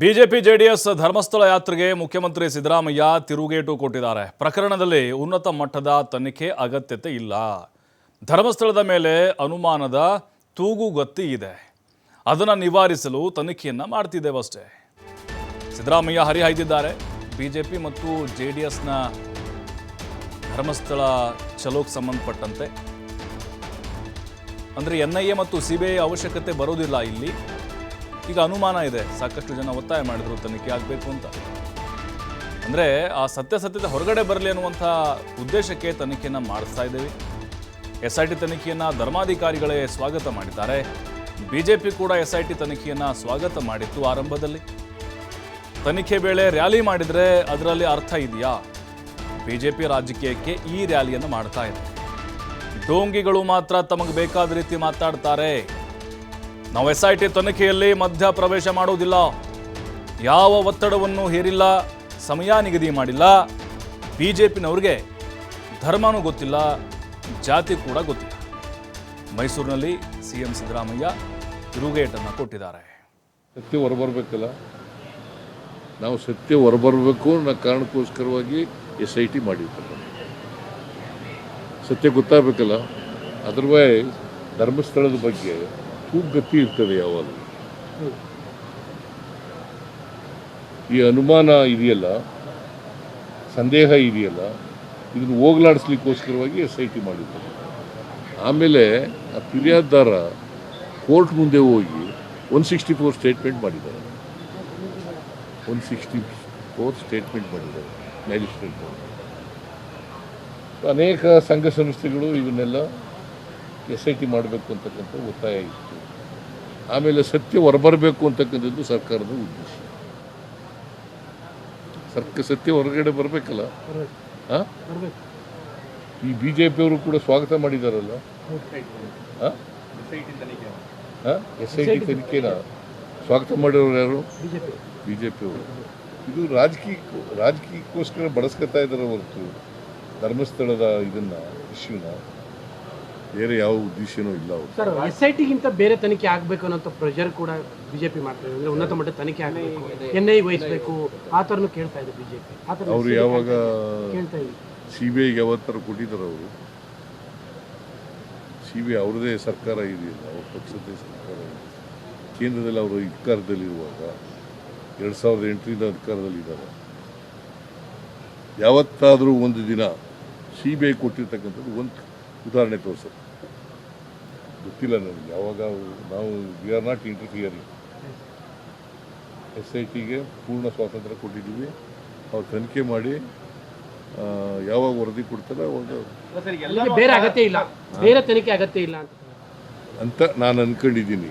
BJP JDS Dharmasthala ಯಾತ್ರೆಗೆ ಮುಖ್ಯಮಂತ್ರಿ ಸಿದ್ದರಾಮಯ್ಯ ತಿರುಗೇಟು ಕೊಟ್ಟಿದ್ದಾರೆ. ಪ್ರಕರಣದಲ್ಲಿ ಉನ್ನತ ಮಟ್ಟದ ತನಿಖೆ ಅಗತ್ಯತೆ ಇಲ್ಲ. ಧರ್ಮಸ್ಥಳದ ಮೇಲೆ ಅನುಮಾನದ ತೂಗುಗತ್ತಿ ಇದೆ. ಅದನ್ನು ನಿವಾರಿಸಲು ತನಿಖೆಯನ್ನ ಮಾಡ್ತಿದ್ದೇವಷ್ಟೇ. ಸಿದ್ದರಾಮಯ್ಯ ಹರಿಹಾಯ್ದಿದ್ದಾರೆ. ಬಿಜೆಪಿ ಮತ್ತು ಜೆಡಿಎಸ್ನ ಧರ್ಮಸ್ಥಳ ಚಲೋಕ್ಕೆ ಸಂಬಂಧಪಟ್ಟಂತೆ ಅಂದರೆ ಎನ್ಐಎ ಮತ್ತು ಸಿಬಿಐ ಅವಶ್ಯಕತೆ ಬರೋದಿಲ್ಲ. ಇಲ್ಲಿ ಈಗ ಅನುಮಾನ ಇದೆ. ಸಾಕಷ್ಟು ಜನ ಒತ್ತಾಯ ಮಾಡಿದ್ರು ತನಿಖೆ ಆಗಬೇಕು ಅಂತ. ಅಂದರೆ ಆ ಸತ್ಯಾಸತ್ಯತೆ ಹೊರಗಡೆ ಬರಲಿ ಅನ್ನುವಂಥ ಉದ್ದೇಶಕ್ಕೆ ತನಿಖೆಯನ್ನು ಮಾಡಿಸ್ತಾ ಇದ್ದೇವೆ. SIT ತನಿಖೆಯನ್ನು ಧರ್ಮಾಧಿಕಾರಿಗಳೇ ಸ್ವಾಗತ ಮಾಡಿದ್ದಾರೆ. ಬಿಜೆಪಿ ಕೂಡ SIT ತನಿಖೆಯನ್ನು ಸ್ವಾಗತ ಮಾಡಿತ್ತು. ಆರಂಭದಲ್ಲಿ ತನಿಖೆ ವೇಳೆ ರ್ಯಾಲಿ ಮಾಡಿದರೆ ಅದರಲ್ಲಿ ಅರ್ಥ ಇದೆಯಾ? ಬಿಜೆಪಿ ರಾಜಕೀಯಕ್ಕೆ ಈ ರ್ಯಾಲಿಯನ್ನು ಮಾಡ್ತಾ ಇದೆ. ಡೋಂಗಿಗಳು ಮಾತ್ರ ತಮಗೆ ಬೇಕಾದ ರೀತಿ ಮಾತಾಡ್ತಾರೆ. ನಾವು SIT ತನಿಖೆಯಲ್ಲಿ ಮಧ್ಯ ಪ್ರವೇಶ ಮಾಡುವುದಿಲ್ಲ, ಯಾವ ಒತ್ತಡವನ್ನು ಹೇರಿಲ್ಲ, ಸಮಯ ನಿಗದಿ ಮಾಡಿಲ್ಲ. ಬಿಜೆಪಿನವ್ರಿಗೆ ಧರ್ಮನೂ ಗೊತ್ತಿಲ್ಲ, ಜಾತಿ ಕೂಡ ಗೊತ್ತಿಲ್ಲ. ಮೈಸೂರಿನಲ್ಲಿ CM ಸಿದ್ದರಾಮಯ್ಯ ತಿರುಗೇಟನ್ನು ಕೊಟ್ಟಿದ್ದಾರೆ. ಸತ್ಯ ಹೊರಬರಬೇಕಲ್ಲ, ನಾವು ಸತ್ಯ ಹೊರಬರಬೇಕು ಅನ್ನೋ ಕಾರಣಕ್ಕೋಸ್ಕರವಾಗಿ SIT ಮಾಡಿರ್ತಾರೆ. ಸತ್ಯ ಗೊತ್ತಾಗಬೇಕಲ್ಲ. ಅದರ್ವೈಸ್ ಧರ್ಮಸ್ಥಳದ ಬಗ್ಗೆ ಗತಿ ಇರ್ತದೆ. ಯಾವಾಗ ಈ ಅನುಮಾನ ಇದೆಯಲ್ಲ, ಸಂದೇಹ ಇದೆಯಲ್ಲ, ಇದನ್ನು ಹೋಗ್ಲಾಡಿಸ್ಲಿಕ್ಕೋಸ್ಕರವಾಗಿ SIT ಮಾಡಿದ್ದಾರೆ. ಆಮೇಲೆ ಆ ಫಿರ್ಯಾದಾರ ಕೋರ್ಟ್ ಮುಂದೆ ಹೋಗಿ 164 ಸ್ಟೇಟ್ಮೆಂಟ್ ಮಾಡಿದ್ದಾರೆ. 164 ಸ್ಟೇಟ್ಮೆಂಟ್ ಮಾಡಿದ್ದಾರೆ ಮ್ಯಾಜಿಸ್ಟ್ರೇಟ್. ಅನೇಕ ಸಂಘ ಸಂಸ್ಥೆಗಳು ಇವನ್ನೆಲ್ಲ SIT ಮಾಡಬೇಕು ಅಂತಕ್ಕಂಥ ಒತ್ತಾಯ ಇತ್ತು. ಆಮೇಲೆ ಸತ್ಯ ಹೊರಬರಬೇಕು ಅಂತಕ್ಕಂಥದ್ದು ಸರ್ಕಾರದ ಉದ್ದೇಶ. ಸತ್ಯ ಹೊರಗಡೆ ಬರಬೇಕಲ್ಲ. ಈ BJPಯವರು ಕೂಡ ಸ್ವಾಗತ ಮಾಡಿದಾರಲ್ಲ. SIT ತನಿಖೆನ ಸ್ವಾಗತ ಮಾಡಿರೋರು ಯಾರು? BJPಯವರು. ಇದು ರಾಜಕೀಯಕ್ಕೋಸ್ಕರ ಬಳಸ್ಕೊತಾ ಇದ್ದಾರೆ ಹೊರತು ಧರ್ಮಸ್ಥಳದ ಇದನ್ನ ಇಶ್ಯೂನ ಬೇರೆ ಯಾವ ಉದ್ದೇಶನೂ ಇಲ್ಲ. ಸರ್, SITಗಿಂತ ಬೇರೆ ತನಿಖೆ ಆಗಬೇಕು ಅನ್ನೋ ಪ್ರೆಷರ್ ಕೂಡ ಬಿಜೆಪಿ ಮಾಡ್ತಾರೆ. ಅಂದರೆ ಉನ್ನತ ಮಟ್ಟದ ತನಿಖೆ ಆಗಬೇಕು, NIA ವಹಿಸಬೇಕು, ಆ ಥರನೂ ಕೇಳ್ತಾ ಇದೆ ಬಿಜೆಪಿ. ಅವರು ಯಾವಾಗ ಕೇಳ್ತಾ ಇದೆ CBIಗೆ ಯಾವತ್ತರ ಕೊಟ್ಟಿದ್ದಾರೆ. ಅವರು CBI ಅವ್ರದೇ ಸರ್ಕಾರ ಇದೆಯಲ್ಲ, ಅವ್ರ ಪಕ್ಷದ ಸರ್ಕಾರ ಇದೆ. ಕೇಂದ್ರದಲ್ಲಿ ಅವರು ಅಧಿಕಾರದಲ್ಲಿರುವಾಗ 2008ರಿಂದ ಅಧಿಕಾರದಲ್ಲಿದ್ದಾರೆ. ಯಾವತ್ತಾದರೂ ಒಂದು ದಿನ CBI ಕೊಟ್ಟಿರ್ತಕ್ಕಂಥದ್ದು ಒಂದು ಉದಾಹರಣೆ ತೋರಿಸೋದು ಗೊತ್ತಿಲ್ಲ ನನಗೆ. ಯಾವಾಗ ನಾವು ವಿ ಆರ್ ನಾಟ್ ಇಂಟರ್ಫಿಯರಿಂಗ್. SITಗೆ ಪೂರ್ಣ ಸ್ವಾತಂತ್ರ್ಯ ಕೊಟ್ಟಿದ್ದೀವಿ. ಅವ್ರು ತನಿಖೆ ಮಾಡಿ ಯಾವಾಗ ವರದಿ ಕೊಡ್ತಾರೆ ಅವಾಗ ಬೇರೆ ಅಗತ್ಯ ಇಲ್ಲ, ಬೇರೆ ತನಿಖೆ ಅಗತ್ಯ ಇಲ್ಲ ಅಂತ ನಾನು ಅಂದ್ಕೊಂಡಿದ್ದೀನಿ.